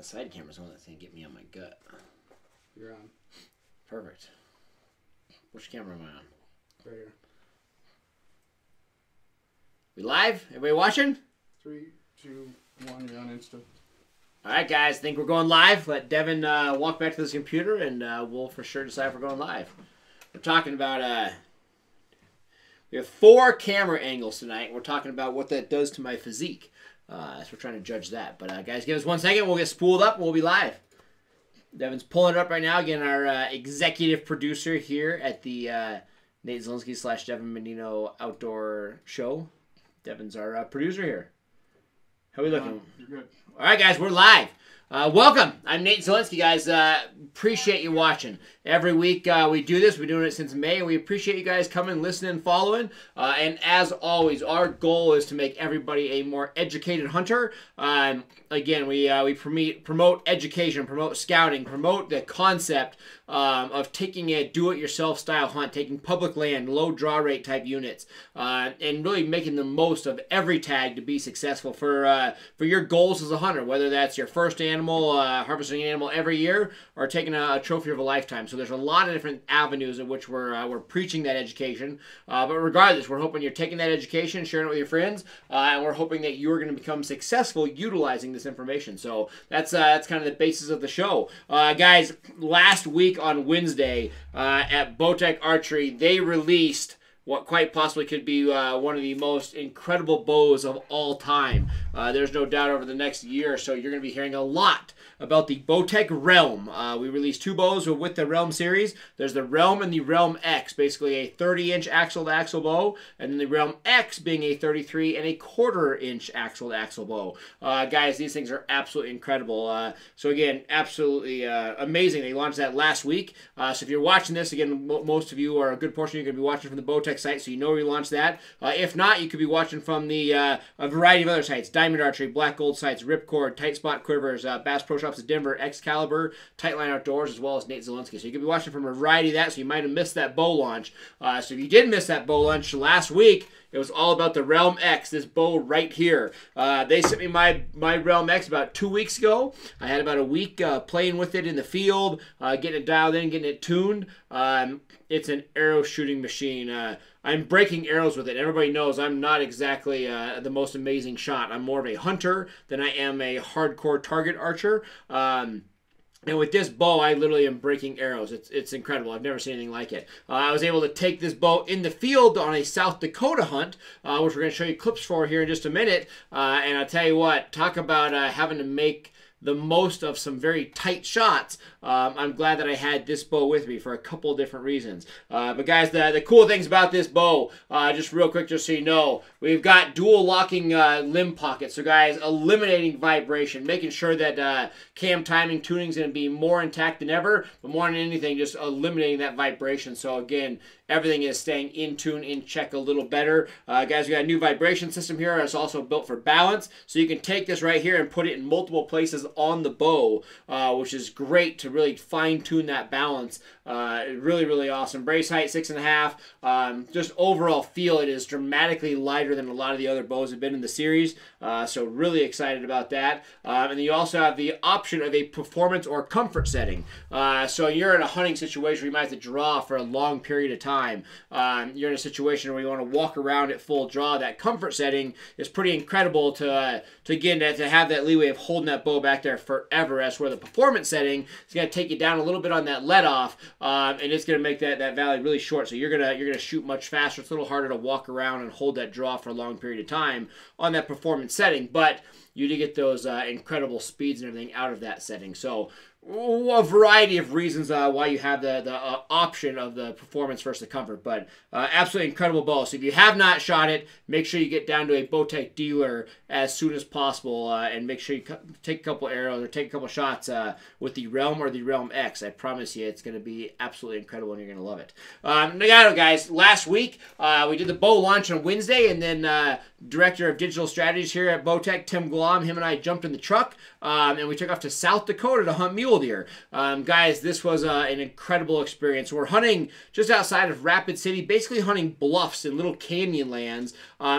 The side camera's the one that's going to get me on my gut. You're on. Perfect. Which camera am I on? Right here. We live? Everybody watching? 3, 2, 1. You're on Insta. All right, guys. I think we're going live. Let Devin walk back to this computer, and we'll for sure decide if we're going live. We're talking about... we have 4 camera angles tonight. We're talking about what that does to my physique. So we're trying to judge that. But, guys, give us 1 second. We'll get spooled up, and we'll be live. Devin's pulling it up right now. Again, our executive producer here at the Nate Zielinski / Devin Menino Outdoor Show. Devin's our producer here. How are we looking? You're good. All right, guys, we're live. Welcome. I'm Nate Zielinski, guys. Appreciate you watching. Every week we do this. We've been doing it since May. We appreciate you guys coming, listening, following. And as always, our goal is to make everybody a more educated hunter. Again, we promote education, promote scouting, promote the concept of taking a do-it-yourself style hunt, taking public land, low draw rate type units, and really making the most of every tag to be successful for your goals as a hunter, whether that's your first animal, harvesting an animal every year, or taking a trophy of a lifetime. So there's a lot of different avenues in which we're preaching that education. But regardless, we're hoping you're taking that education, sharing it with your friends, and we're hoping that you're going to become successful utilizing this information. So that's kind of the basis of the show. Guys, last week on Wednesday at Bowtech Archery, they released what quite possibly could be one of the most incredible bows of all time. There's no doubt over the next year or so you're going to be hearing a lot about the Bowtech Realm. We released 2 bows with the Realm series. There's the Realm and the Realm X, basically a 30-inch axle-to-axle bow, and then the Realm X being a 33-1/4-inch axle-to-axle bow. Guys, these things are absolutely incredible. So again, absolutely amazing. They launched that last week. So if you're watching this, again, most of you, or a good portion of you, are going to be watching from the Bowtech site, so you know we launched that. If not, you could be watching from the a variety of other sites: Diamond Archery, Black Gold sites, Ripcord, Tight Spot Quivers, Bass Pro Shops of Denver, Excalibur, Tightline Outdoors, as well as Nate Zielinski. So you could be watching from a variety of that, so you might have missed that bow launch. So if you did miss that bow launch last week, it was all about the Realm X, this bow right here. They sent me my Realm X about 2 weeks ago. I had about a week playing with it in the field, getting it dialed in, getting it tuned. It's an arrow shooting machine. I'm breaking arrows with it. Everybody knows I'm not exactly the most amazing shot. I'm more of a hunter than I am a hardcore target archer. And with this bow, I literally am breaking arrows. It's incredible. I've never seen anything like it. I was able to take this bow in the field on a South Dakota hunt, which we're going to show you clips for here in just a minute. And I'll tell you what, talk about having to make the most of some very tight shots. I'm glad that I had this bow with me for a couple of different reasons. But guys, the cool things about this bow, just real quick, just so you know, we've got dual locking limb pockets. So guys, eliminating vibration, making sure that cam timing tuning is going to be more intact than ever, but more than anything, just eliminating that vibration. So again, everything is staying in tune, in check a little better. Guys, we got a new vibration system here. It's also built for balance. So you can take this right here and put it in multiple places on the bow, which is great to really fine-tune that balance. Really, really awesome. Brace height, 6.5. Just overall feel, it is dramatically lighter than a lot of the other bows have been in the series. So really excited about that. And then you also have the option of a performance or comfort setting. So you're in a hunting situation where you might have to draw for a long period of time. You're in a situation where you want to walk around at full draw. That comfort setting is pretty incredible to have that leeway of holding that bow back there forever. As where the performance setting is going to take you down a little bit on that let off, and it's going to make that valley really short. So you're gonna shoot much faster. It's a little harder to walk around and hold that draw for a long period of time on that performance setting, but you do get those incredible speeds and everything out of that setting. So a variety of reasons why you have the option of the performance versus the comfort, but absolutely incredible bow. So if you have not shot it, make sure you get down to a Bowtech dealer as soon as possible, and make sure you take a couple arrows or take a couple shots with the Realm or the Realm X. I promise you, it's going to be absolutely incredible, and you're going to love it. Guys, last week we did the bow launch on Wednesday, and then Director of Digital Strategies here at Bowtech, Tim Glom. Him and I jumped in the truck, and we took off to South Dakota to hunt mule deer. Guys, this was an incredible experience. We're hunting just outside of Rapid City, basically hunting bluffs and little canyon lands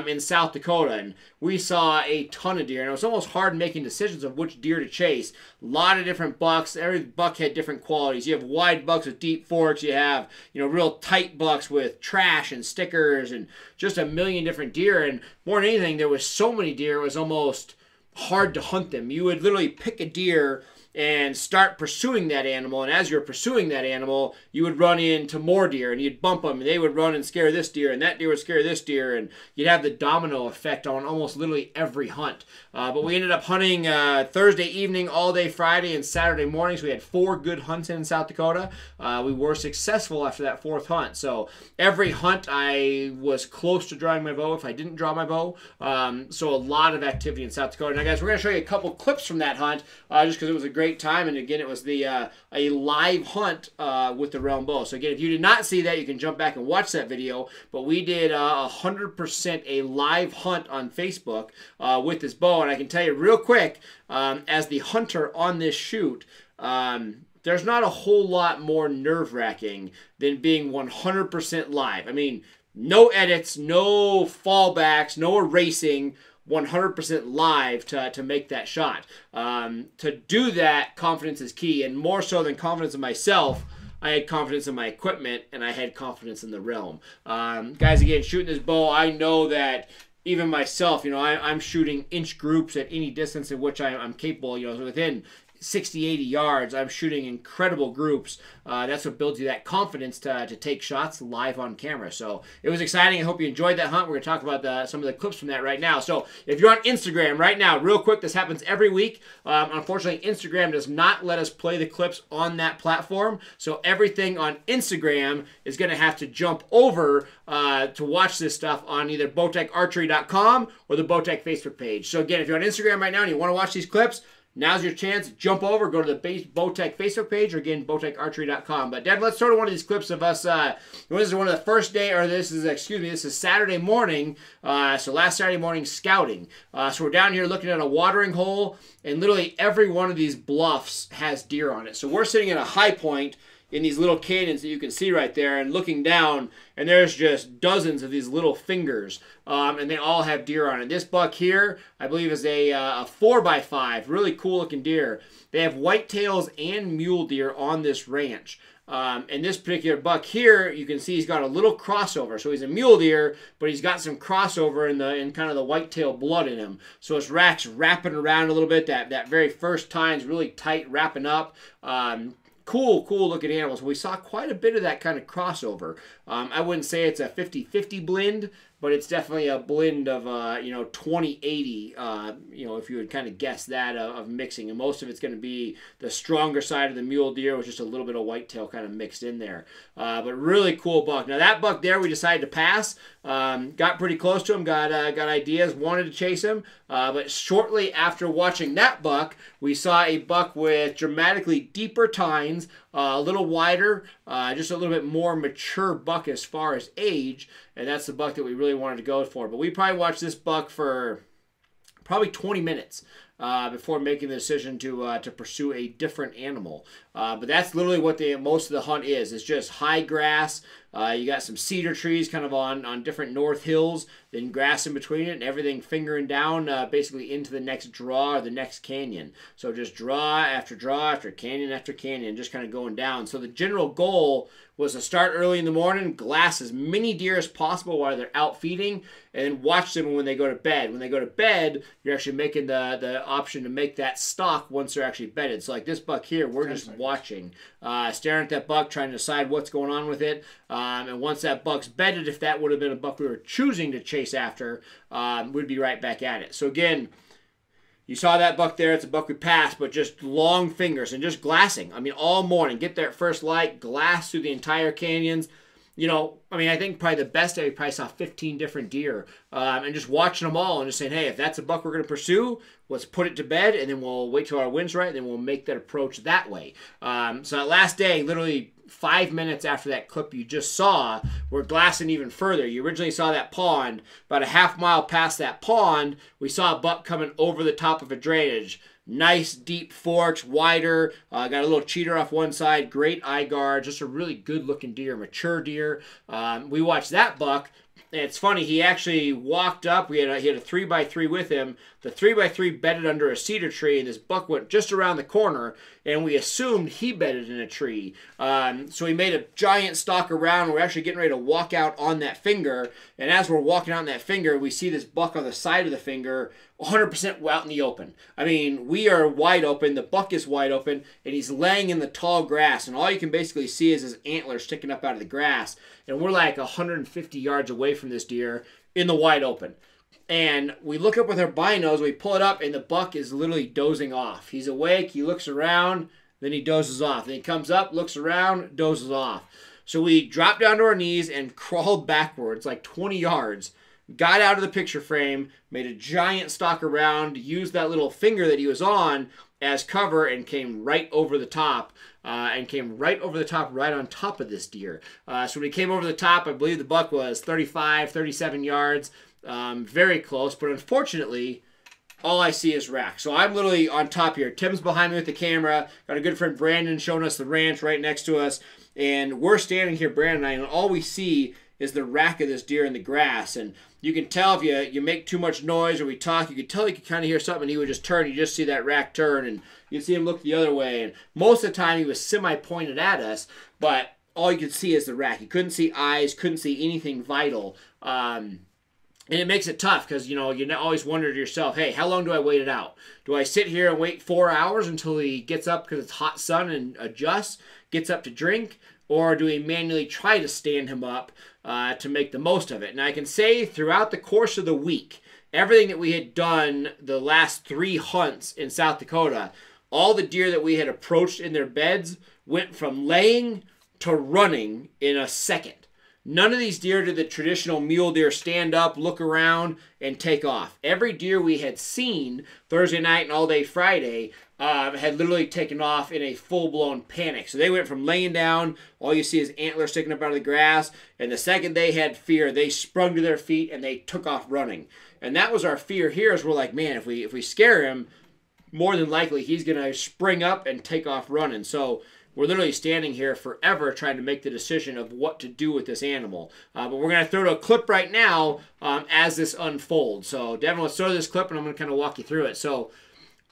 in South Dakota, and we saw a ton of deer, and it was almost hard making decisions of which deer to chase. A lot of different bucks. Every buck had different qualities. You have wide bucks with deep forks. You have, real tight bucks with trash and stickers and just a million different deer. And more than anything, there was so many deer, it was almost hard to hunt them. You would literally pick a deer and start pursuing that animal, and as you're pursuing that animal, you would run into more deer, and you'd bump them, and they would run and scare this deer, and that deer would scare this deer, and you'd have the domino effect on almost literally every hunt. But we ended up hunting Thursday evening, all day Friday, and Saturday mornings. We had 4 good hunts in South Dakota. We were successful after that 4th hunt. So every hunt, I was close to drawing my bow if I didn't draw my bow. So a lot of activity in South Dakota. Now, guys, we're going to show you a couple clips from that hunt, just because it was a great time, and again, it was the a live hunt with the Realm bow. So again, if you did not see that, you can jump back and watch that video. But we did 100% a live hunt on Facebook with this bow, and I can tell you real quick, as the hunter on this shoot, there's not a whole lot more nerve-wracking than being 100% live. I mean, no edits, no fallbacks, no erasing. 100% live to make that shot. To do that, confidence is key, and more so than confidence in myself, I had confidence in my equipment, and I had confidence in the Realm. Guys, again, shooting this bow, I know that even myself, I'm shooting inch groups at any distance in which I'm capable, so within 60, 80 yards, I'm shooting incredible groups. That's what builds you that confidence to take shots live on camera. So it was exciting. I hope you enjoyed that hunt. We're going to talk about some of the clips from that right now. So if you're on Instagram right now, real quick, this happens every week. Unfortunately, Instagram does not let us play the clips on that platform. So everything on Instagram is going to have to jump over to watch this stuff on either bowtecharchery.com or the Bowtech Facebook page. So again, if you're on Instagram right now and you want to watch these clips, now's your chance. Jump over, go to the Bowtech Facebook page, or again, bowtecharchery.com. But Dad, let's start with one of these clips of us. This is one of the first day, or this is Saturday morning. So last Saturday morning scouting. So we're down here looking at a watering hole, and literally every one of these bluffs has deer on it. So we're sitting at a high point in these little canyons that you can see right there, and looking down, and there's just dozens of these little fingers, and they all have deer on it. This buck here, I believe, is a 4x5, really cool looking deer. They have whitetails and mule deer on this ranch. And this particular buck here, you can see he's got a little crossover. So he's a mule deer, but he's got some crossover in kind of the whitetail blood in him. So his rack's wrapping around a little bit. That very first time's really tight wrapping up. Cool looking animals. We saw quite a bit of that kind of crossover. I wouldn't say it's a 50-50 blend, but it's definitely a blend of 20-80, if you would kind of guess that of mixing. And most of it's going to be the stronger side of the mule deer with just a little bit of whitetail kind of mixed in there. But really cool buck. Now that buck there, we decided to pass. Got pretty close to him, got ideas, wanted to chase him. But shortly after watching that buck, we saw a buck with dramatically deeper tines, a little wider, just a little bit more mature buck as far as age, and that's the buck that we really wanted to go for. But we probably watched this buck for probably 20 minutes before making the decision to pursue a different animal. But that's literally what most of the hunt is. It's just high grass. You got some cedar trees kind of on different north hills, then grass in between it, and everything fingering down basically into the next draw or the next canyon. So just draw after canyon after canyon, just kind of going down. So the general goal was to start early in the morning, glass as many deer as possible while they're out feeding, and then watch them when they go to bed. When they go to bed, you're actually making the option to make that stalk once they're actually bedded. So like this buck here, we're just watching, staring at that buck, trying to decide what's going on with it. And once that buck's bedded, if that would have been a buck we were choosing to chase after, we'd be right back at it. So again, you saw that buck there. It's a buck we passed, but just long fingers and just glassing. I mean, all morning. Get there at first light, glass through the entire canyons. I think probably the best day we probably saw 15 different deer, and just watching them all and just saying, hey, if that's a buck we're going to pursue, let's put it to bed, and then we'll wait till our wind's right, and then we'll make that approach that way. So that last day, literally 5 minutes after that clip you just saw, we're glassing even further. You originally saw that pond. About a half mile past that pond, we saw a buck coming over the top of a drainage. Nice deep forks, wider, got a little cheater off one side, great eye guard, just a really good looking deer, mature deer. We watched that buck. And it's funny, he actually walked up. He had a 3x3 with him. The 3x3 bedded under a cedar tree, and this buck went just around the corner, and we assumed he bedded in a tree. So he made a giant stalk around. We're actually getting ready to walk out on that finger, and as we're walking out on that finger, we see this buck on the side of the finger, 100% out in the open. I mean, we are wide open. The buck is wide open, and he's laying in the tall grass, and all you can basically see is his antlers sticking up out of the grass, and we're like 150 yards away from this deer in the wide open. And we look up with our binos, we pull it up, and the buck is literally dozing off. He's awake, he looks around, then he dozes off. Then he comes up, looks around, dozes off. So we dropped down to our knees and crawled backwards like 20 yards, got out of the picture frame, made a giant stalk around, used that little finger that he was on as cover, and came right over the top. Right on top of this deer. So when he came over the top, I believe the buck was 35, 37 yards. Very close, but unfortunately, all I see is rack. So I'm literally on top here. Tim's behind me with the camera. Got a good friend Brandon showing us the ranch right next to us. And we're standing here, Brandon and I, and all we see is the rack of this deer in the grass. And you can tell if you make too much noise or we talk, you can tell you can kind of hear something, and he would just turn. You just see that rack turn, and you see him look the other way. And most of the time, he was semi-pointed at us, but all you could see is the rack. You couldn't see eyes, couldn't see anything vital. And it makes it tough because, you always wonder to yourself, hey, how long do I wait it out? Do I sit here and wait 4 hours until he gets up because it's hot sun and adjusts, gets up to drink? Or do we manually try to stand him up to make the most of it? And I can say throughout the course of the week, everything that we had done the last 3 hunts in South Dakota, all the deer that we had approached in their beds went from laying to running in a second. None of these deer did the traditional mule deer stand up, look around, and take off. Every deer we had seen Thursday night and all day Friday had literally taken off in a full-blown panic. So they went from laying down, all you see is antlers sticking up out of the grass, and the second they had fear, they sprung to their feet and they took off running. And that was our fear here, is we're like, man, if we scare him, more than likely he's going to spring up and take off running. So we're literally standing here forever trying to make the decision of what to do with this animal. But we're going to throw to a clip right now as this unfolds. So, Devin, let's throw this clip, and I'm going to kind of walk you through it. So,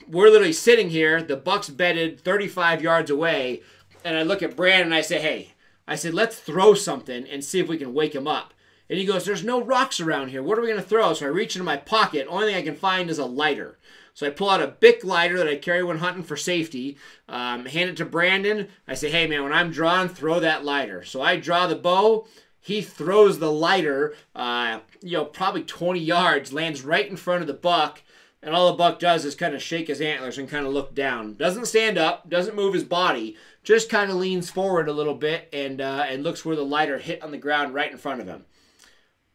we're literally sitting here. The buck's bedded 35 yards away. And I look at Brandon, and I say, hey, let's throw something and see if we can wake him up. And he goes, there's no rocks around here. What are we going to throw? So I reach into my pocket. Only thing I can find is a lighter. So I pull out a Bic lighter that I carry when hunting for safety, hand it to Brandon. I say, hey, man, when I'm drawing, throw that lighter. So I draw the bow. He throws the lighter, probably 20 yards, lands right in front of the buck. And all the buck does is kind of shake his antlers and kind of look down. Doesn't stand up, doesn't move his body, just kind of leans forward a little bit and looks where the lighter hit on the ground right in front of him.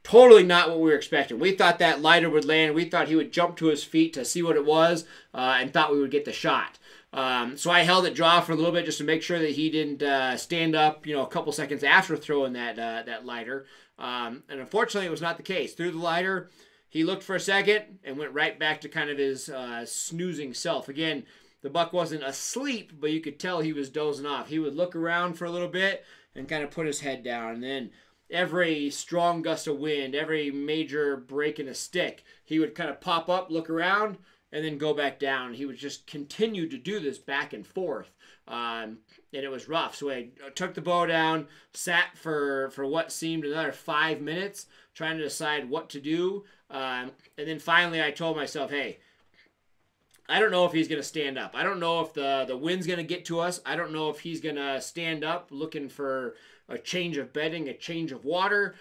Totally not what we were expecting. We thought that lighter would land. We thought he would jump to his feet to see what it was and thought we would get the shot. So I held it draw for a little bit just to make sure that he didn't stand up, a couple seconds after throwing that lighter. And unfortunately, it was not the case. Threw the lighter, he looked for a second and went right back to kind of his snoozing self. Again, the buck wasn't asleep, but you could tell he was dozing off. He would look around for a little bit and kind of put his head down, and then every strong gust of wind, every major break in a stick, he would kind of pop up, look around, and then go back down. He would just continue to do this back and forth, and it was rough. So I took the bow down, sat for what seemed another 5 minutes, trying to decide what to do, and then finally I told myself, hey, I don't know if he's going to stand up. I don't know if the wind's going to get to us. I don't know if he's going to stand up looking for a change of bedding, a change of water.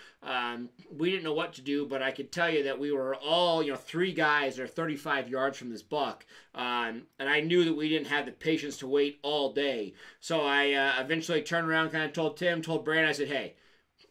We didn't know what to do, but I could tell you that we were all, 3 guys are 35 yards from this buck. And I knew that we didn't have the patience to wait all day. So I eventually turned around, kind of told Tim, told Brandon, I said, hey,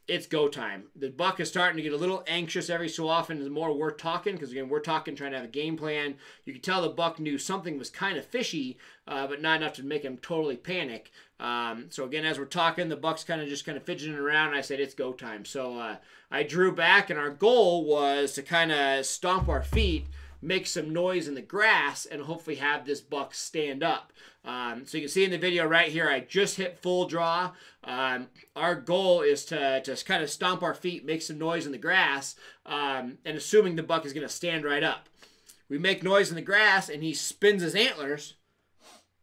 it's go time. The buck is starting to get a little anxious every so often the more we're talking, because again, we're talking, trying to have a game plan. You could tell the buck knew something was kind of fishy, but not enough to make him totally panic. So again, as we're talking, the buck's kind of fidgeting around, and I said, it's go time. So I drew back, and our goal was to kind of stomp our feet, make some noise in the grass, and hopefully have this buck stand up. So you can see in the video right here, I just hit full draw. Our goal is to kind of stomp our feet, make some noise in the grass, and assuming the buck is going to stand right up. We make noise in the grass, and he spins his antlers,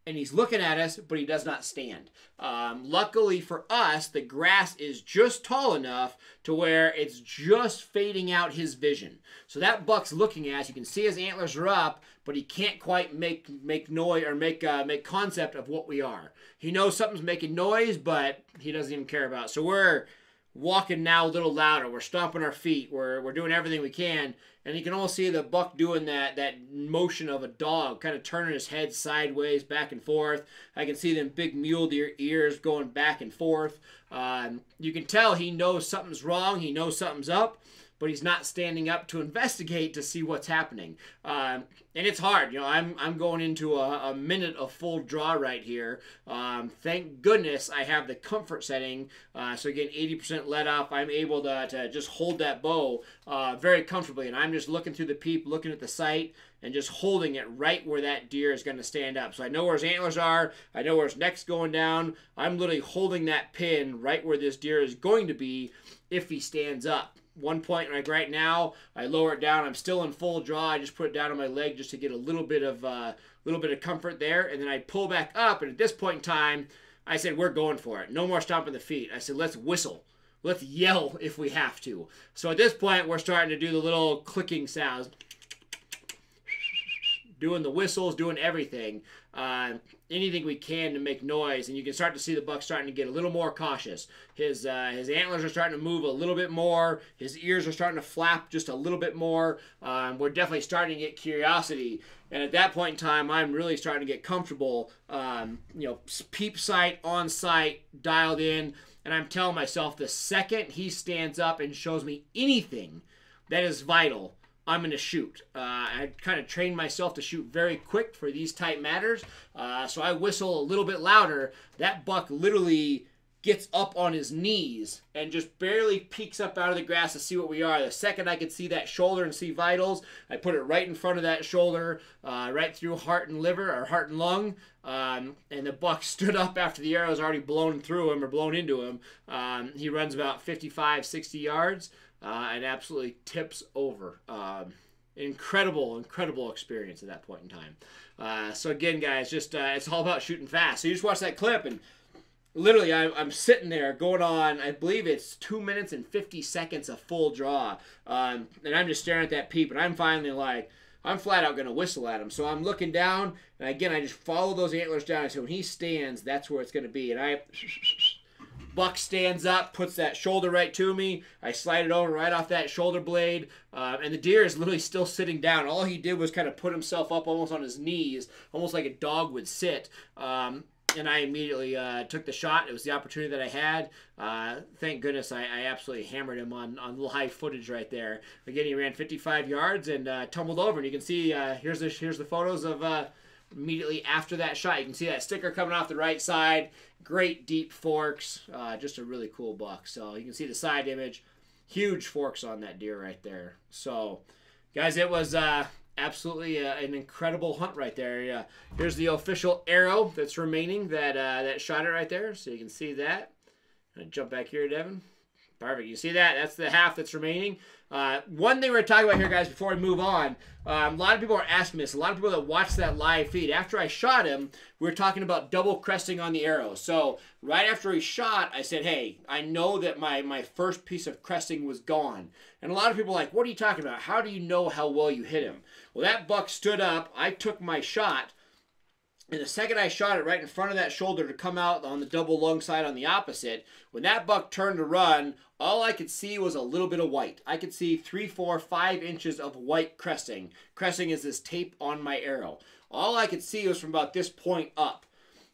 and he's looking at us, but he does not stand. Luckily for us, the grass is just tall enough to where it's just fading out his vision. So that buck's looking at us. You can see his antlers are up, but he can't quite make noise or make concept of what we are. He knows something's making noise, but he doesn't even care about it. So we're walking now a little louder. We're stomping our feet. We're doing everything we can. And you can almost see the buck doing that motion of a dog, kind of turning his head sideways, back and forth. I can see them big mule deer ears going back and forth. You can tell he knows something's wrong. He knows something's up, but he's not standing up to investigate to see what's happening. And it's hard. You know, I'm going into a minute of full draw right here. Thank goodness I have the comfort setting. So again, 80% let off. I'm able to just hold that bow very comfortably. And I'm just looking through the peep, looking at the sight, and just holding it right where that deer is going to stand up. So I know where his antlers are. I know where his neck's going down. I'm literally holding that pin right where this deer is going to be if he stands up. One point right now, I lower it down. I'm still in full draw. I just put it down on my leg just to get a little bit of comfort there, and then I pull back up. And at this point in time, I said, we're going for it. No more stomping the feet. I said, let's whistle. Let's yell if we have to. So at this point, we're starting to do the little clicking sounds, doing the whistles, doing everything, anything we can to make noise. And you can start to see the buck starting to get a little more cautious. His antlers are starting to move a little bit more. His ears are starting to flap just a little bit more. We're definitely starting to get curiosity. And at that point in time, I'm really starting to get comfortable, peep sight, on sight, dialed in. And I'm telling myself the second he stands up and shows me anything that is vital, I'm going to shoot. I kind of trained myself to shoot very quick for these type matters. So I whistle a little bit louder. That buck literally gets up on his knees and just barely peeks up out of the grass to see what we are. The second I could see that shoulder and see vitals, I put it right in front of that shoulder, right through heart and liver, or heart and lung. And the buck stood up after the arrow was already blown through him or blown into him. He runs about 55, 60 yards. And absolutely tips over. Incredible experience at that point in time. So again, guys, just it's all about shooting fast. So you just watch that clip, and literally I'm sitting there going on, I believe it's 2 minutes and 50 seconds of full draw. And I'm just staring at that peep, and I'm finally like, I'm flat out going to whistle at him. So I'm looking down, and again, I just follow those antlers down. So when he stands, that's where it's going to be. And buck stands up, puts that shoulder right to me. I slide it over right off that shoulder blade, and the deer is literally still sitting down. All he did was kind of put himself up almost on his knees, almost like a dog would sit. And I immediately took the shot. It was the opportunity that I had. Thank goodness I absolutely hammered him on little high footage right there. Again, he ran 55 yards and tumbled over. And you can see here's the photos of immediately after that shot. You can see that sticker coming off the right side. Great deep forks. Just a really cool buck. So you can see the side image. Huge forks on that deer right there. So, guys, it was absolutely an incredible hunt right there. Here's the official arrow that's remaining that shot it right there. So you can see that. I'm gonna jump back here, Devin. Perfect. You see that? That's the half that's remaining. One thing we're talking about here, guys, before we move on, a lot of people are asking this. A lot of people that watch that live feed, after I shot him, we were talking about double cresting on the arrow. So right after he shot, I said, hey, I know that my first piece of cresting was gone. And a lot of people are like, what are you talking about? How do you know how well you hit him? Well, that buck stood up. I took my shot. And the second I shot it right in front of that shoulder to come out on the double lung side on the opposite, when that buck turned to run, all I could see was a little bit of white. I could see 3, 4, 5 inches of white cresting. Cresting is this tape on my arrow. All I could see was from about this point up.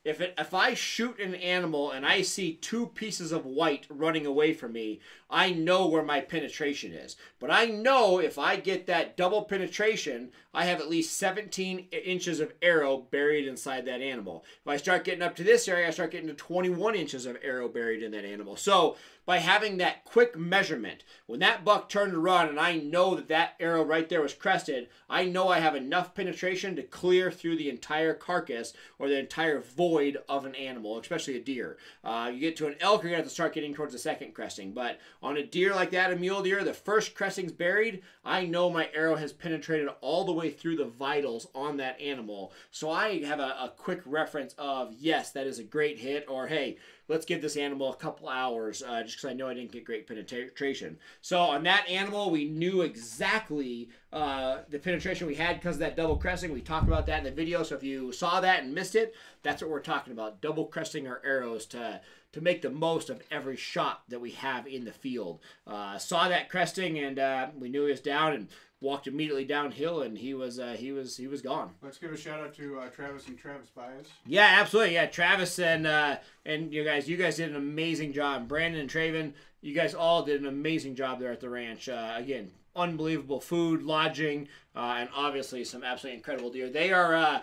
if I shoot an animal and I see 2 pieces of white running away from me, I know where my penetration is. But I know if I get that double penetration, I have at least 17 inches of arrow buried inside that animal. If I start getting up to this area, I start getting to 21 inches of arrow buried in that animal. So by having that quick measurement, when that buck turned to run and I know that that arrow right there was crested, I know I have enough penetration to clear through the entire carcass or the entire void of an animal, especially a deer. You get to an elk, you're going to have to start getting towards the second cresting. But on a deer like that, a mule deer, the first cresting's buried, I know my arrow has penetrated all the way through the vitals on that animal. So I have a quick reference of, yes, that is a great hit, or hey, let's give this animal a couple hours just because I know I didn't get great penetration. So on that animal, we knew exactly the penetration we had because of that double cresting. We talked about that in the video, so if you saw that and missed it, that's what we're talking about, double cresting our arrows to make the most of every shot that we have in the field. Saw that cresting, and we knew he was down, and walked immediately downhill, and he was gone. Let's give a shout out to Travis and Travis Baez. Yeah, absolutely. Yeah, Travis and you guys did an amazing job. Brandon and Traven, you guys all did an amazing job there at the ranch. Again, unbelievable food, lodging, and obviously some absolutely incredible deer. They are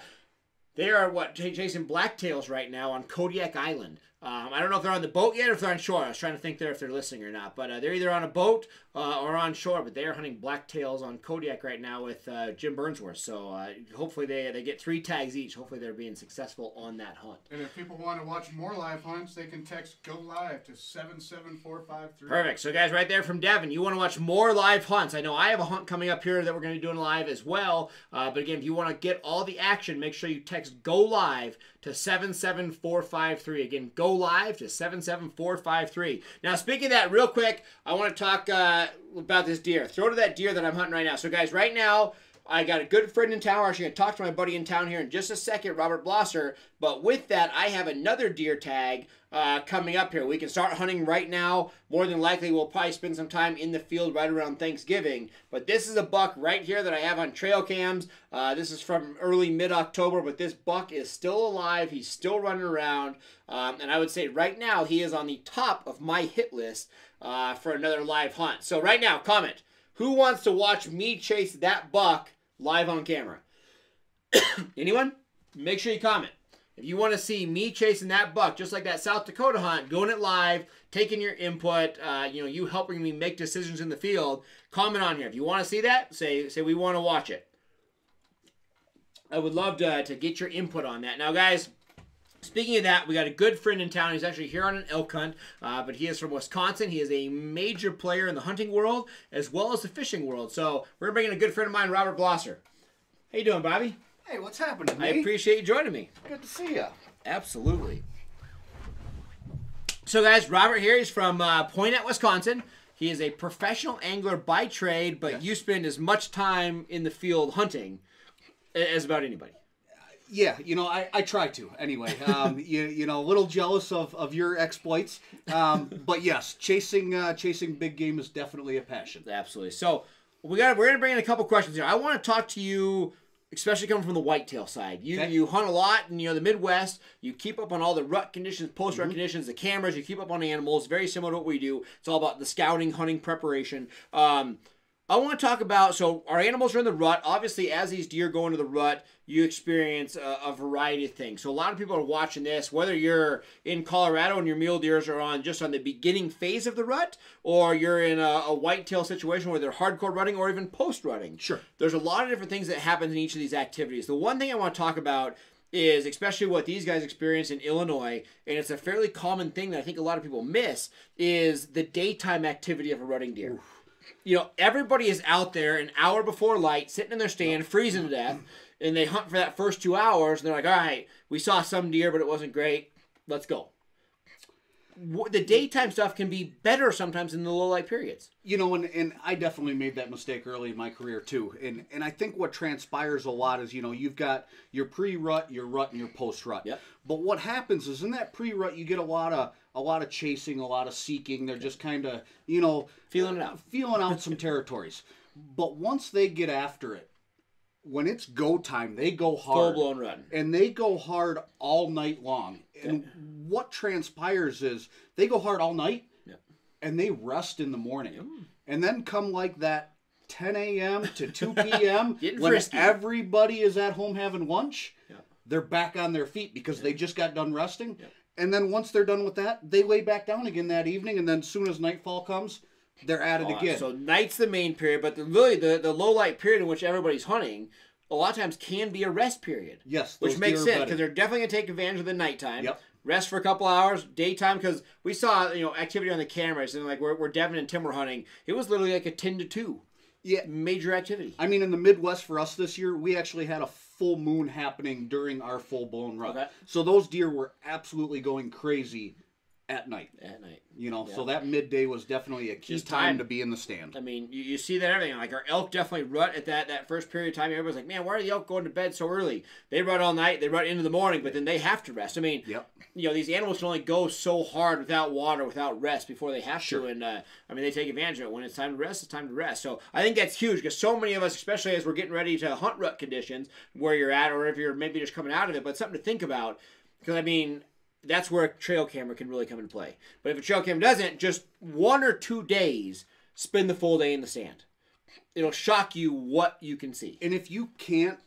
chasing blacktails right now on Kodiak Island. I don't know if they're on the boat yet or if they're on shore. I was trying to think there if they're listening or not. But they're either on a boat or on shore. But they are hunting blacktails on Kodiak right now with Jim Burnsworth. So hopefully they get 3 tags each. Hopefully they're being successful on that hunt. And if people want to watch more live hunts, they can text GO LIVE to 77453. Perfect. So guys, right there from Devin, you want to watch more live hunts. I know I have a hunt coming up here that we're going to be doing live as well. But again, if you want to get all the action, make sure you text GO LIVE to 77453. Again, GO LIVE to 77453. Now, speaking of that, real quick, I want to talk about this deer. Throw to that deer that I'm hunting right now. So, guys, right now, I got a good friend in town. We're actually going to talk to my buddy in town here in just a second, Robert Blosser. But with that, I have another deer tag coming up here. We can start hunting right now. More than likely, we'll probably spend some time in the field right around Thanksgiving. But this is a buck right here that I have on trail cams. This is from early mid-October, but this buck is still alive. He's still running around. And I would say right now, he is on the top of my hit list for another live hunt. So right now, comment. Who wants to watch me chase that buck live on camera? Anyone? Make sure you comment. If you want to see me chasing that buck, just like that South Dakota hunt, going it live, taking your input, you helping me make decisions in the field, comment on here. If you want to see that, say we want to watch it. I would love to get your input on that. Now, guys, speaking of that, we got a good friend in town. He's actually here on an elk hunt, but he is from Wisconsin. He is a major player in the hunting world as well as the fishing world. So we're bringing a good friend of mine, Robert Blosser. How you doing, Bobby? Hey, what's happening, I appreciate you joining me. Good to see you. Absolutely. So, guys, Robert here. He's from Poinet, Wisconsin. He is a professional angler by trade, but you spend as much time in the field hunting as about anybody. Yeah, I try to anyway. A little jealous of your exploits, but yes, chasing big game is definitely a passion. Absolutely. So we're gonna bring in a couple questions here. I want to talk to you, especially coming from the whitetail side. You hunt a lot in the Midwest. You keep up on all the rut conditions, post-rut conditions, the cameras. You keep up on animals. Very similar to what we do. It's all about the scouting, hunting, preparation. I want to talk about, so our animals are in the rut. Obviously, as these deer go into the rut, you experience a variety of things. So a lot of people are watching this, whether you're in Colorado and your mule deers are just on the beginning phase of the rut, or you're in a whitetail situation where they're hardcore rutting or even post-rutting. Sure. There's a lot of different things that happen in each of these activities. The one thing I want to talk about is, especially what these guys experience in Illinois, and it's a fairly common thing that I think a lot of people miss, is the daytime activity of a rutting deer. Oof. Everybody is out there an hour before light, sitting in their stand, freezing to death, and they hunt for that first 2 hours, and they're like, all right, we saw some deer, but it wasn't great. Let's go. The daytime stuff can be better sometimes in the low light periods. And I definitely made that mistake early in my career too. And I think what transpires a lot is, you've got your pre-rut, your rut, and your post-rut. Yep. But what happens is in that pre-rut, you get a lot of chasing, a lot of seeking. They're just kind of, feeling it out. Feeling out some territories. But once they get after it, when it's go time, they go Full hard. blown run. And they go hard all night long. And what transpires is they go hard all night and they rest in the morning. And then come like that 10 a.m. to 2 p.m. when frisky. Everybody is at home having lunch, they're back on their feet because they just got done resting. And then once they're done with that, they lay back down again that evening. And then as soon as nightfall comes, they're at it again. So night's the main period, but the low light period in which everybody's hunting a lot of times can be a rest period. Yes, which makes sense because they're definitely going to take advantage of the nighttime. Yep. Rest for a couple hours, daytime, because we saw activity on the cameras and like where Devin and Tim were hunting, it was literally like a 10 to 2. Yeah, major activity. I mean, in the Midwest for us this year, we actually had a full moon happening during our full blown run. Okay. So those deer were absolutely going crazy at night. So that midday was definitely a key time to be in the stand. I mean, you see that everything. Like our elk definitely rut at that first period of time. Everybody's like, man, why are the elk going to bed so early? They rut all night, they rut into the morning, but then they have to rest. I mean, these animals can only go so hard without water, without rest before they have to. And they take advantage of it. When it's time to rest, it's time to rest. So I think that's huge because so many of us, especially as we're getting ready to hunt rut conditions where you're at, or if you're maybe just coming out of it, but something to think about. Because I mean, that's where a trail camera can really come into play. But if a trail cam doesn't, just 1 or 2 days, spend the full day in the stand. It'll shock you what you can see. And if you can't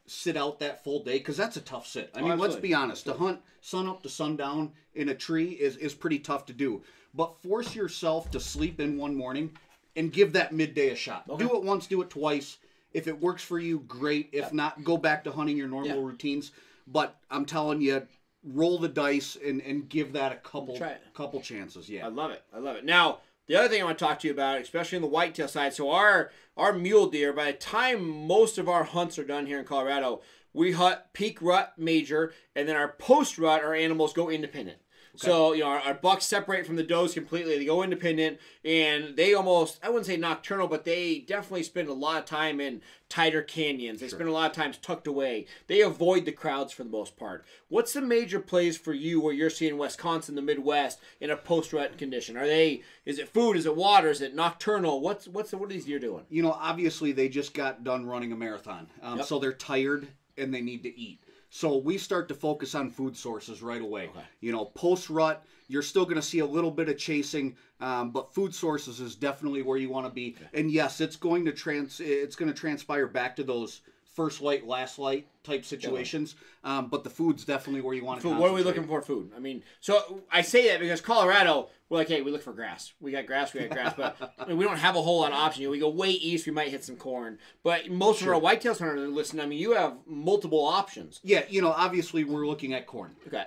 sit out that full day, because that's a tough sit. I mean, let's be honest. To hunt sun up to sundown in a tree is pretty tough to do. But force yourself to sleep in one morning and give that midday a shot. Okay. Do it once, do it twice. If it works for you, great. If not, go back to hunting your normal routines. But I'm telling you, roll the dice and give that a couple chances. Yeah, I love it. Now, the other thing I want to talk to you about, especially on the whitetail side, so our mule deer, by the time most of our hunts are done here in Colorado, we hunt peak rut major, and then our post rut, our animals go independent. Okay. So, our bucks separate from the does completely. They go independent, and they almost, I wouldn't say nocturnal, but they definitely spend a lot of time in tighter canyons. They spend a lot of times tucked away. They avoid the crowds for the most part. What's the major plays for you where you're seeing Wisconsin, the Midwest, in a post-rut condition? Is it food? Is it water? Is it nocturnal? What are these deer doing? Obviously they just got done running a marathon. So they're tired and they need to eat. So we start to focus on food sources right away. Okay. Post-rut, you're still going to see a little bit of chasing, but food sources is definitely where you want to be. Okay. And yes, it's going to transpire back to those first light, last light type situations. But the food's definitely where you want to concentrate. What are we looking for? Food. I mean, so I say that because Colorado, we're like, hey, we look for grass. We got grass, but I mean, we don't have a whole lot of options. We go way east, we might hit some corn. But most of our whitetail hunters are listening. I mean, you have multiple options. Yeah, obviously we're looking at corn. Okay.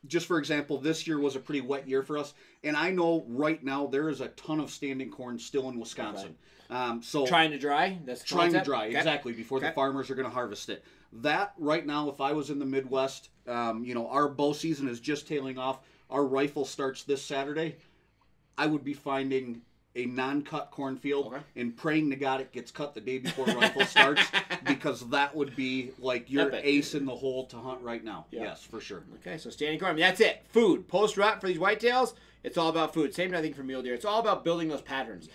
Just for example, this year was a pretty wet year for us, and I know right now there is a ton of standing corn still in Wisconsin. Okay. So trying to dry. That's the trying to dry exactly before the farmers are going to harvest it. That right now, if I was in the Midwest, our bow season is just tailing off. Our rifle starts this Saturday. I would be finding a non-cut cornfield and praying to God it gets cut the day before rifle starts, because that would be like your ace in the hole to hunt right now. Yeah. Yes, for sure. Okay, so standing corn. I mean, that's it. Food. Post-rut for these whitetails, it's all about food. Same thing for mule deer. It's all about building those patterns.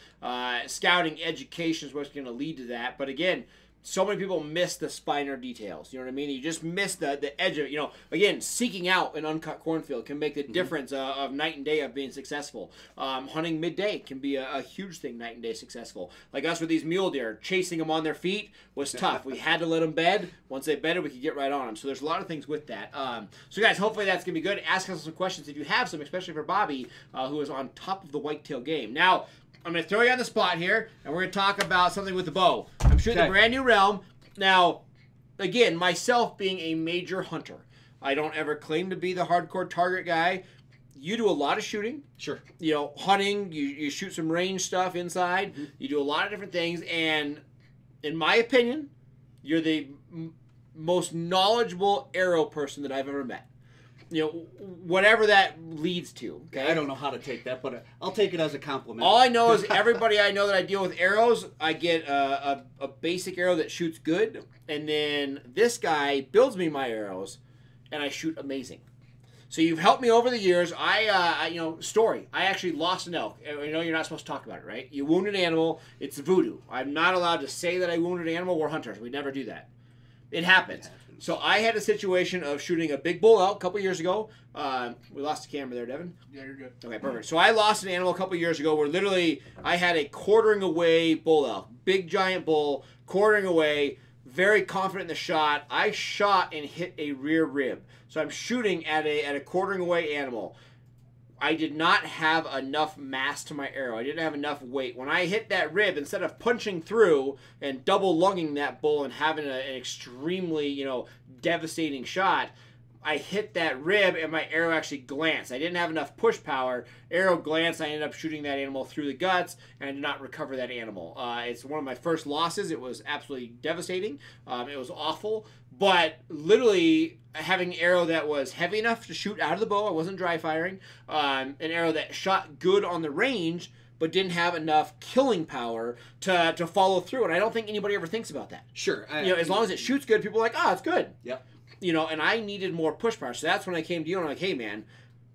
Scouting, education is what's going to lead to that. But again, so many people miss the finer details. You know what I mean? You just miss the edge of it. Again, seeking out an uncut cornfield can make the difference of night and day of being successful. Hunting midday can be a huge thing, night and day successful. Like us with these mule deer, chasing them on their feet was tough. We had to let them bed. Once they bedded, we could get right on them. So there's a lot of things with that. So guys, hopefully that's going to be good. Ask us some questions if you have some, especially for Bobby, who is on top of the whitetail game. Now, I'm going to throw you on the spot here, and we're going to talk about something with the bow. I'm shooting the brand new Realm. Now, again, myself being a major hunter, I don't ever claim to be the hardcore target guy. You do a lot of shooting. Sure. Hunting, you shoot some range stuff inside. Mm-hmm. You do a lot of different things, and in my opinion, you're the most knowledgeable arrow person that I've ever met. Whatever that leads to. Okay? I don't know how to take that, but I'll take it as a compliment. All I know is everybody I know that I deal with arrows, I get a basic arrow that shoots good, and then this guy builds me my arrows, and I shoot amazing. So you've helped me over the years. Story. I actually lost an elk. I know you're not supposed to talk about it, right? You wounded an animal. It's voodoo. I'm not allowed to say that I wounded an animal. We're hunters. We never do that. It happens. So I had a situation of shooting a big bull elk a couple years ago. We lost the camera there, Devin. Yeah, you're good. Okay, perfect. So I lost an animal a couple years ago where literally I had a quartering away bull elk. Big giant bull, quartering away, very confident in the shot. I shot and hit a rear rib. So I'm shooting at a quartering away animal. I did not have enough mass to my arrow. I didn't have enough weight. When I hit that rib, instead of punching through and double lunging that bull and having an extremely, devastating shot, I hit that rib and my arrow actually glanced. I didn't have enough push power. Arrow glanced. I ended up shooting that animal through the guts, and I did not recover that animal. It's one of my first losses. It was absolutely devastating. It was awful. But literally having an arrow that was heavy enough to shoot out of the bow, I wasn't dry firing, an arrow that shot good on the range, but didn't have enough killing power to follow through. And I don't think anybody ever thinks about that. Sure. As long as it shoots good, people are like, oh, it's good. Yep. And I needed more push power. So that's when I came to you and I'm like, hey, man,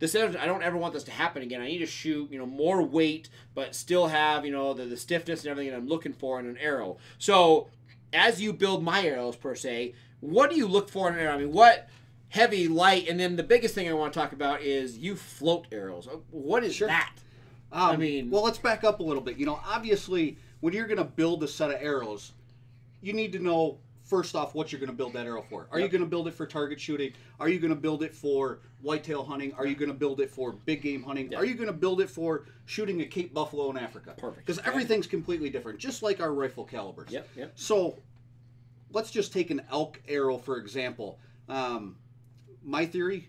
I don't ever want this to happen again. I need to shoot, more weight, but still have, the stiffness and everything that I'm looking for in an arrow. So as you build my arrows, per se, what do you look for in an arrow? I mean, what heavy, light, and then the biggest thing I want to talk about is you float arrows. What is that? Well, let's back up a little bit. Obviously, when you're going to build a set of arrows, you need to know, first off, what you're going to build that arrow for. Are you going to build it for target shooting? Are you going to build it for whitetail hunting? Are you going to build it for big game hunting? Are you going to build it for shooting a Cape buffalo in Africa? Perfect. Because everything's completely different, just like our rifle calibers. Yep. So let's just take an elk arrow, for example. My theory,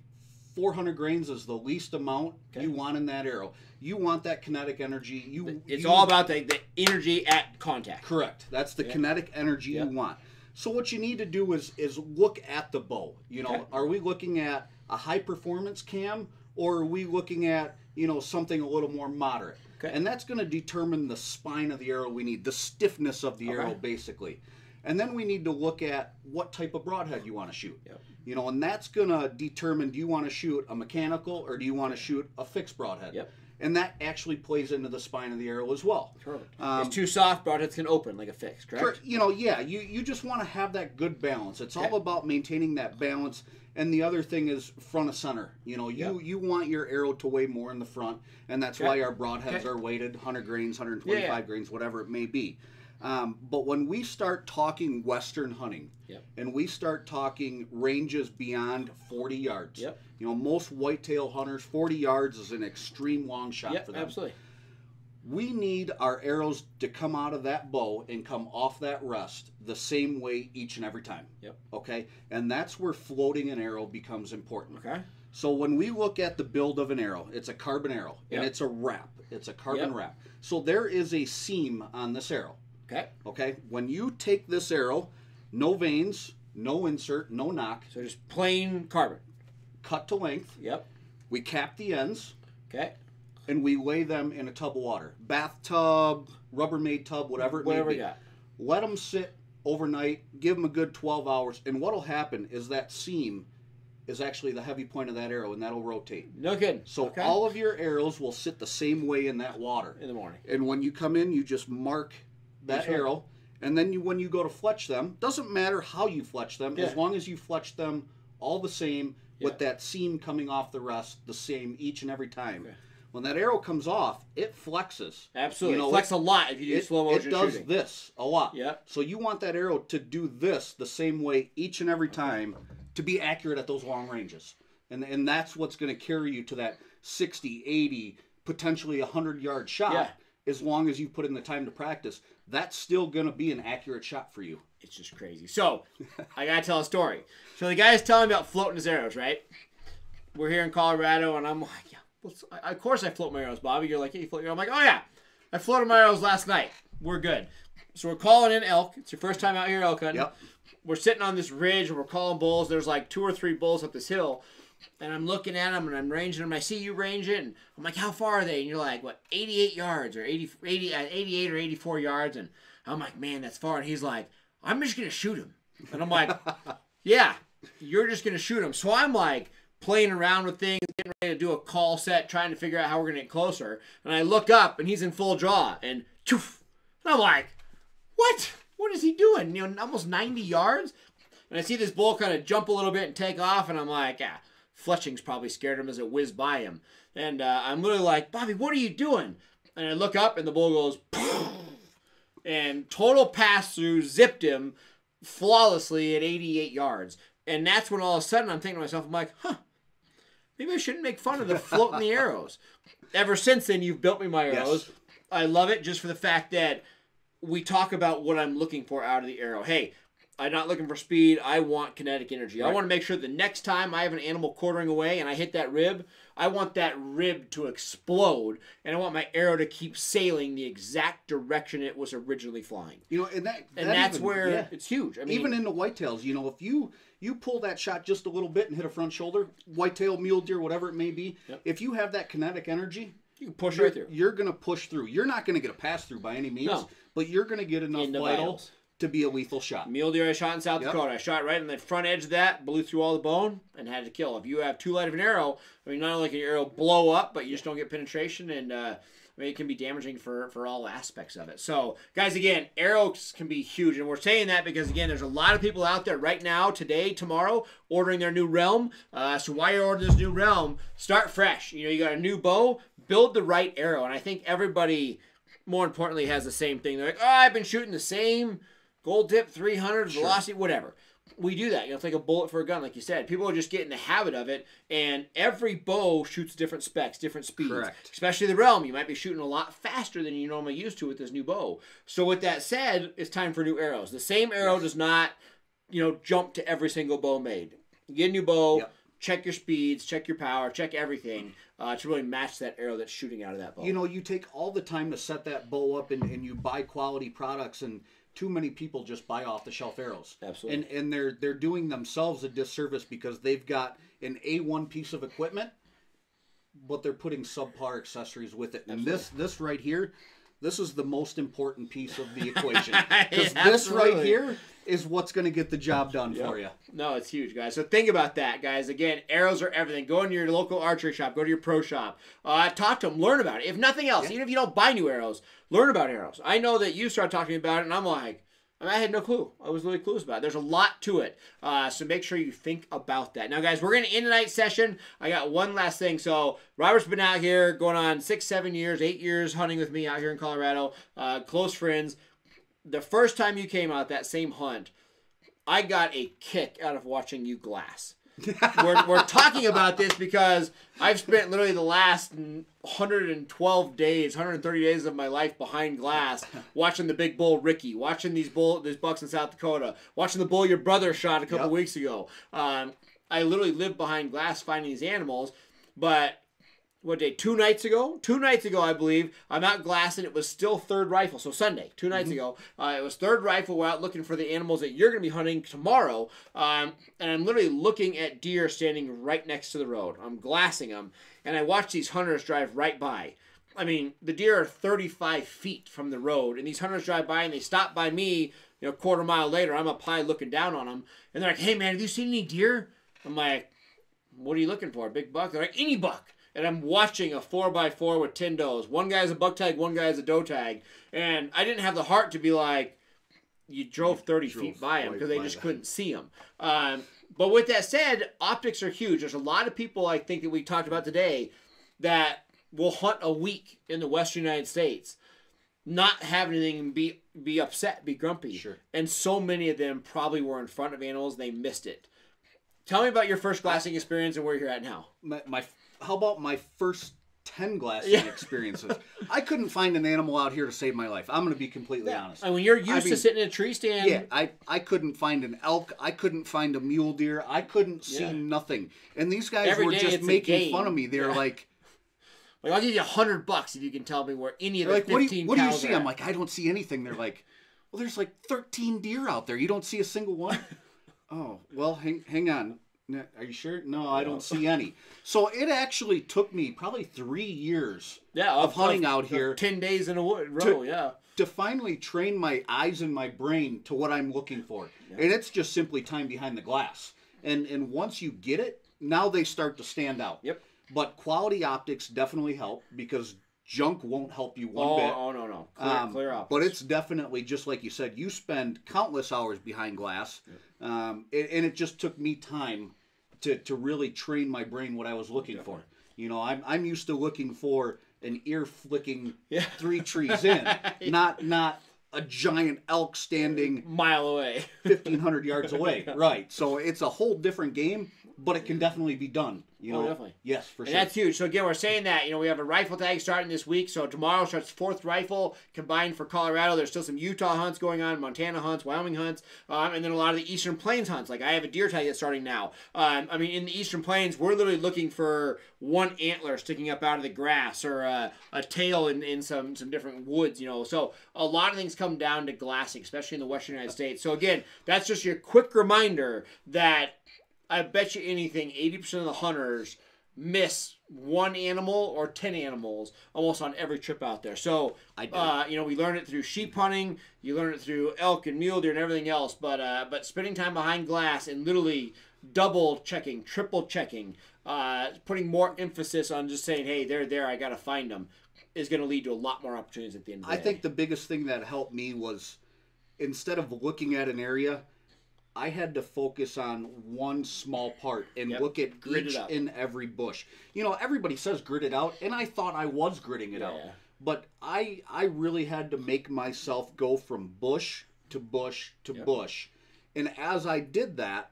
400 grains is the least amount you want in that arrow. You want that kinetic energy. It's all about the energy at contact. Correct. That's the kinetic energy you want. So what you need to do is look at the bow. Are we looking at a high performance cam, or are we looking at something a little more moderate? Okay. And that's going to determine the spine of the arrow we need, the stiffness of the arrow, basically. And then we need to look at what type of broadhead you want to shoot. Yep. And that's going to determine, do you want to shoot a mechanical or do you want to shoot a fixed broadhead? Yep. And that actually plays into the spine of the arrow as well. Perfect. It's too soft, broadheads can open like a fixed, correct? You just want to have that good balance. It's all about maintaining that balance. And the other thing is front of center. You want your arrow to weigh more in the front, and that's why our broadheads are weighted 100 grains, 125 grains, whatever it may be. But when we start talking Western hunting, and we start talking ranges beyond 40 yards, most whitetail hunters, 40 yards is an extreme long shot for them. Absolutely. We need our arrows to come out of that bow and come off that rest the same way each and every time. Okay? And that's where floating an arrow becomes important. Okay. So when we look at the build of an arrow, it's a carbon arrow, and it's a wrap. It's a carbon wrap. So there is a seam on this arrow. Okay. When you take this arrow, no vanes, no insert, no knock. So just plain carbon. Cut to length. We cap the ends. Okay. And we lay them in a tub of water. Bathtub, Rubbermaid tub, whatever it may be. You got. Let them sit overnight. Give them a good 12 hours. And what will happen is that seam is actually the heavy point of that arrow, and that'll rotate. No kidding. So all of your arrows will sit the same way in that water. In the morning. And when you come in, you just mark that arrow, and then when you go to fletch them, doesn't matter how you fletch them, as long as you fletch them all the same, with that seam coming off the rest the same each and every time. When that arrow comes off, it flexes. Absolutely. It flexes a lot if you do slow motion shooting. It does this a lot. So you want that arrow to do this the same way each and every time to be accurate at those long ranges. And that's what's going to carry you to that 60, 80, potentially 100-yard shot. As long as you put in the time to practice, that's still going to be an accurate shot for you. It's just crazy. So, I got to tell a story. So, the guy's telling me about floating his arrows, right? We're here in Colorado, and I'm like, of course I float my arrows, Bobby. You're like, hey, you float your arrows. I'm like, oh, yeah. I floated my arrows last night. We're good. So, we're calling in elk. It's your first time out here elk hunting. We're sitting on this ridge, and we're calling bulls. There's like 2 or 3 bulls up this hill. And I'm looking at them, and I'm ranging them. I see you range it, and I'm like, how far are they? And you're like, what, 88 yards or 88 or 84 yards? And I'm like, man, that's far. And he's like, I'm just going to shoot him. And I'm like, yeah, you're just going to shoot him. So I'm like playing around with things, getting ready to do a call set, trying to figure out how we're going to get closer. And I look up, and he's in full draw, and choof. And I'm like, what? What is he doing? You know, almost 90 yards? And I see this bull kind of jump a little bit and take off, and I'm like, yeah, Fletching's probably scared him as it whizzed by him. And I'm literally like, Bobby, what are you doing? And I look up, and the bull goes, and total pass-through, zipped him flawlessly at 88 yards. And that's when all of a sudden I'm thinking to myself, I'm like, maybe I shouldn't make fun of the floating the arrows. Ever since then, you've built me my arrows. Yes. I love it just for the fact that we talk about what I'm looking for out of the arrow. Hey, I'm not looking for speed. I want kinetic energy. Right. I want to make sure the next time I have an animal quartering away and I hit that rib, I want that rib to explode, and I want my arrow to keep sailing the exact direction it was originally flying. You know, and that's even, where it's huge. I mean, even in the whitetails, you know, if you pull that shot just a little bit and hit a front shoulder, whitetail, mule deer, whatever it may be, if you have that kinetic energy, you can push right through. You're going to push through. You're not going to get a pass through by any means, but you're going to get enough vital to be a lethal shot. Mule deer I shot in South Dakota. I shot right on the front edge of that, blew through all the bone, and had to kill. If you have too light of an arrow, I mean, not only can your arrow blow up, but you just don't get penetration, and I mean, it can be damaging for all aspects of it. So, guys, again, arrows can be huge, and we're saying that because, again, there's a lot of people out there right now, today, tomorrow, ordering their new Realm. So while you're ordering this new Realm, start fresh. You know, you got a new bow, build the right arrow, and I think everybody, more importantly, has the same thing. They're like, oh, I've been shooting the same Gold Tip 300, velocity, whatever. We do that. You know, it's like a bullet for a gun, like you said. People just get in the habit of it, and every bow shoots different specs, different speeds. Correct. Especially the Realm. You might be shooting a lot faster than you normally used to with this new bow. So with that said, it's time for new arrows. The same arrow does not, you know, jump to every single bow made. You get a new bow, check your speeds, check your power, check everything to really match that arrow that's shooting out of that bow. You know, you take all the time to set that bow up, and you buy quality products, and too many people just buy off-the-shelf arrows. Absolutely. And they're doing themselves a disservice because they've got an A1 piece of equipment, but they're putting subpar accessories with it. And this right here, this is the most important piece of the equation. Because this right here is what's going to get the job done for you. No, it's huge, guys. So think about that, guys. Again, arrows are everything. Go into your local archery shop. Go to your pro shop. Talk to them. Learn about it. If nothing else, even if you don't buy new arrows, learn about arrows. I know that you started talking about it, and I'm like, I had no clue. I was really clueless about it. There's a lot to it. So make sure you think about that. Now, guys, we're going to end tonight's session. I got one last thing. So Robert's been out here going on 6, 7 years, 8 years hunting with me out here in Colorado. Close friends. The first time you came out that same hunt, I got a kick out of watching you glass. We're talking about this because I've spent literally the last 112 days, 130 days of my life behind glass, watching the big bull Ricky, watching these bucks in South Dakota, watching the bull your brother shot a couple weeks ago. I literally lived behind glass finding these animals, but what day? 2 nights ago? 2 nights ago, I believe, I'm out glassing. It was still third rifle. So Sunday, 2 nights ago, it was third rifle. We're out looking for the animals that you're going to be hunting tomorrow. And I'm literally looking at deer standing right next to the road. I'm glassing them. And I watch these hunters drive right by. I mean, the deer are 35 feet from the road. And these hunters drive by and they stop by me, you know, a quarter mile later. I'm up high looking down on them. And they're like, hey, man, have you seen any deer? I'm like, what are you looking for? A big buck? They're like, any buck. And I'm watching a 4x4 with 10 does. One guy's a buck tag, one guy's a doe tag. And I didn't have the heart to be like, you drove 30 feet by him because they just couldn't see him. But with that said, optics are huge. There's a lot of people, I think, that we talked about today that will hunt a week in the western United States, not have anything and be upset, be grumpy. Sure. And so many of them probably were in front of animals and they missed it. Tell me about your first glassing experience and where you're at now. How about my first 10 glassing experiences? I couldn't find an animal out here to save my life. I'm going to be completely honest. I mean, you're used to sitting in a tree stand. Yeah, I couldn't find an elk. I couldn't find a mule deer. I couldn't see nothing. And these guys were just making fun of me. They're like, I'll give you $100 if you can tell me where any of the like, 15 what do you cows see? are. I'm like, I don't see anything. They're like, well, there's like 13 deer out there. You don't see a single one? Oh, well, hang on. Are you sure? No, I don't see any. So it actually took me probably 3 years of hunting out here. 10 days in a row, to finally train my eyes and my brain to what I'm looking for. Yeah. And it's just simply time behind the glass. And once you get it, now they start to stand out. Yep. But quality optics definitely help because junk won't help you one bit. Oh, no. Clear optics. But it's definitely, just like you said, you spend countless hours behind glass. Yep. And it just took me time to really train my brain what I was looking for. You know, I'm used to looking for an ear flicking 3 trees in, not a giant elk standing mile away, 1,500 yards away. Right. So it's a whole different game, but it can definitely be done. You know, definitely. Yes, for sure. And that's huge. So again, we're saying that, you know, we have a rifle tag starting this week. So tomorrow starts 4th rifle combined for Colorado. There's still some Utah hunts going on, Montana hunts, Wyoming hunts, and then a lot of the Eastern Plains hunts. Like I have a deer tag that's starting now. I mean, in the Eastern Plains, we're literally looking for one antler sticking up out of the grass or a tail in some different woods, you know. So a lot of things come down to glassing, especially in the Western United States. So again, that's just your quick reminder that I bet you anything, 80% of the hunters miss one animal or 10 animals almost on every trip out there. So, you know, we learned it through sheep hunting, you learn it through elk and mule deer and everything else, but spending time behind glass and literally double checking, triple checking, putting more emphasis on just saying, hey, they're there, I got to find them, is going to lead to a lot more opportunities at the end of the day. I think the biggest thing that helped me was instead of looking at an area, I had to focus on one small part and look at each and every bush. You know, everybody says grit it out, and I thought I was gritting it out. But I really had to make myself go from bush to bush to bush. And as I did that,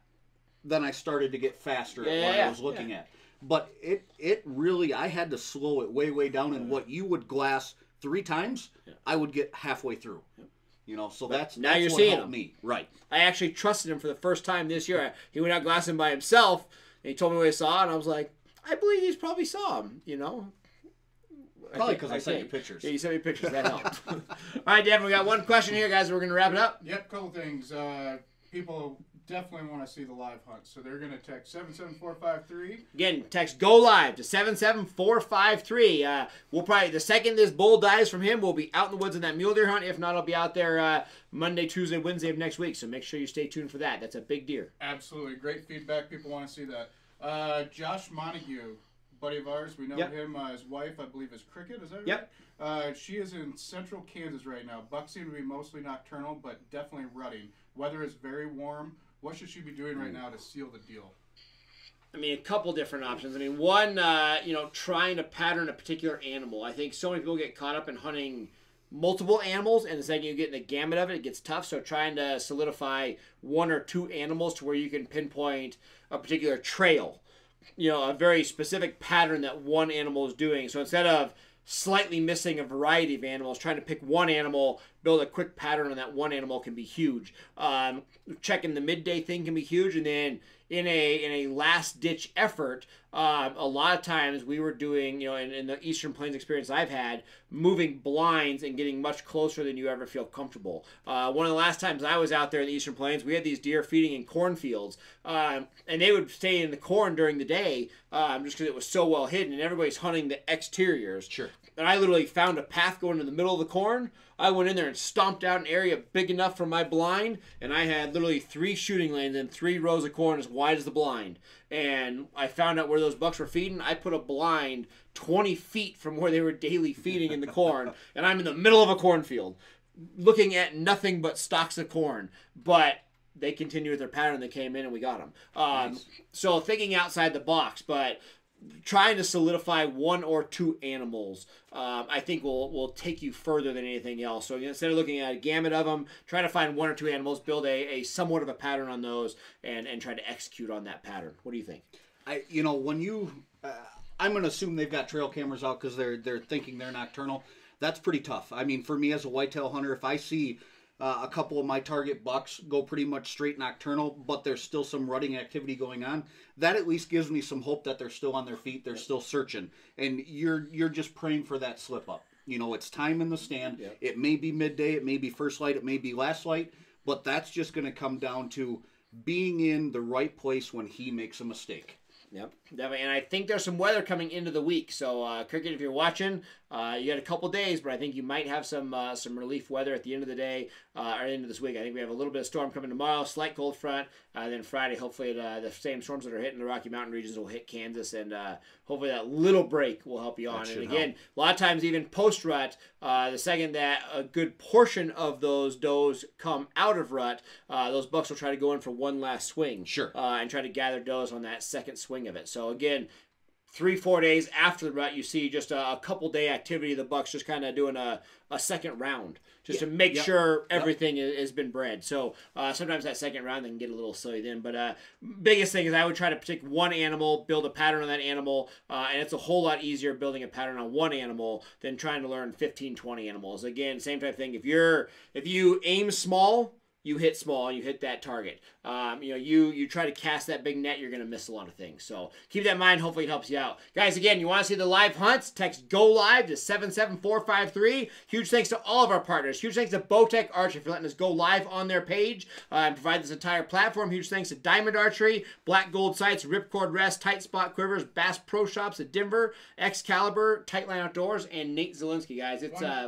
then I started to get faster at what I was looking at. But it really, I had to slow it way down. And what you would glass 3 times, I would get halfway through. You know, so that's now you're what seeing helped him. Me. Right. I actually trusted him for the first time this year. He went out glassing by himself, and he told me what he saw, and I was like, I believe he's probably saw him, you know. Probably because I sent you pictures. Yeah, you sent me pictures. That helped. All right, Devin, we got one question here, guys. We're going to wrap it up. Yep, couple things. People definitely want to see the live hunt, so they're going to text 77453. Again, text GO LIVE to 77453. We'll probably, the second this bull dies from him, we'll be out in the woods in that mule deer hunt. If not, I'll be out there Monday, Tuesday, Wednesday of next week. So make sure you stay tuned for that. That's a big deer. Absolutely. Great feedback. People want to see that. Josh Montague, buddy of ours. We know him. His wife, I believe, is Cricket. Is that right? Yep. She is in central Kansas right now. Bucks seem to be mostly nocturnal, but definitely rutting. Weather is very warm. What should she be doing right now to seal the deal? I mean, a couple different options. I mean, one, you know, trying to pattern a particular animal. I think so many people get caught up in hunting multiple animals, and the second you get in the gamut of it, it gets tough. So trying to solidify 1 or 2 animals to where you can pinpoint a particular trail, you know, a very specific pattern that one animal is doing. So instead of slightly missing a variety of animals, trying to pick one animal, build a quick pattern on that one animal can be huge. Checking the midday thing can be huge, and then in a last ditch effort, a lot of times we were doing, you know, in the Eastern Plains experience I've had, moving blinds and getting much closer than you ever feel comfortable. One of the last times I was out there in the Eastern Plains, we had these deer feeding in cornfields, and they would stay in the corn during the day just because it was so well hidden, and everybody's hunting the exteriors. Sure. And I literally found a path going to the middle of the corn. I went in there and stomped out an area big enough for my blind, and I had literally 3 shooting lanes and 3 rows of corn as wide as the blind. And I found out where those bucks were feeding. I put a blind 20 feet from where they were daily feeding in the corn, and I'm in the middle of a cornfield looking at nothing but stalks of corn. But they continued with their pattern. They came in, and we got them. Nice. So thinking outside the box, but trying to solidify 1 or 2 animals, I think will take you further than anything else. So instead of looking at a gamut of them, try to find 1 or 2 animals, build a somewhat of a pattern on those, and try to execute on that pattern. What do you think? You know, when you, I'm going to assume they've got trail cameras out because they're thinking they're nocturnal. That's pretty tough. I mean, for me as a whitetail hunter, if I see a couple of my target bucks go pretty much straight nocturnal, but there's still some rutting activity going on, that at least gives me some hope that they're still on their feet, they're still searching, and you're just praying for that slip up. You know, it's time in the stand. Yep. It may be midday, it may be first light, it may be last light, but that's just going to come down to being in the right place when he makes a mistake. Yep, definitely. And I think there's some weather coming into the week. So, Cricket, if you're watching, You got a couple days, but I think you might have some relief weather at the end of the day or end of this week. I think we have a little bit of storm coming tomorrow, slight cold front. Then Friday, hopefully the same storms that are hitting the Rocky Mountain regions will hit Kansas, and hopefully that little break will help you on. And again, a lot of times even post-rut, the second that a good portion of those does come out of rut, those bucks will try to go in for one last swing. Sure. And try to gather does on that second swing of it. So again, 3-4 days after the rut, you see just a couple day activity of the bucks just kind of doing a second round just to make sure everything has been bred. So sometimes that second round they can get a little silly then. But biggest thing is I would try to pick one animal, build a pattern on that animal, and it's a whole lot easier building a pattern on one animal than trying to learn 15, 20 animals. Again, same type of thing. If you aim small, you hit small and you hit that target. You try to cast that big net, you're going to miss a lot of things. So keep that in mind. Hopefully it helps you out. Guys, again, you want to see the live hunts? Text GO LIVE to 77453. Huge thanks to all of our partners. Huge thanks to Bowtech Archery for letting us go live on their page and provide this entire platform. Huge thanks to Diamond Archery, Black Gold Sights, Ripcord Rest, Tight Spot Quivers, Bass Pro Shops at Denver, Excalibur, Tightline Outdoors, and Nate Zielinski, guys.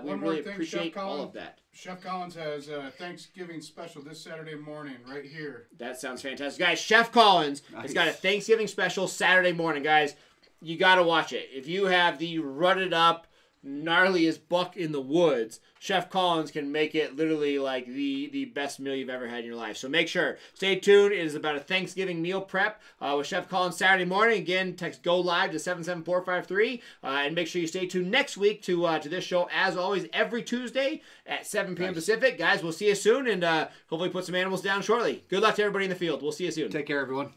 We really appreciate all of that. Chef Collins has a Thanksgiving special this Saturday morning right here. That sounds fantastic. Guys, Chef Collins has got a Thanksgiving special Saturday morning. Guys, you got to watch it. If you have the rutted up, gnarliest buck in the woods, Chef Collins can make it literally like the best meal you've ever had in your life. So make sure, stay tuned. It is about a Thanksgiving meal prep with Chef Collins Saturday morning. Again, text GO LIVE to 77453. And make sure you stay tuned next week to this show, as always, every Tuesday at 7 p.m. Pacific. Guys, we'll see you soon, and hopefully put some animals down shortly. Good luck to everybody in the field. We'll see you soon. Take care, everyone.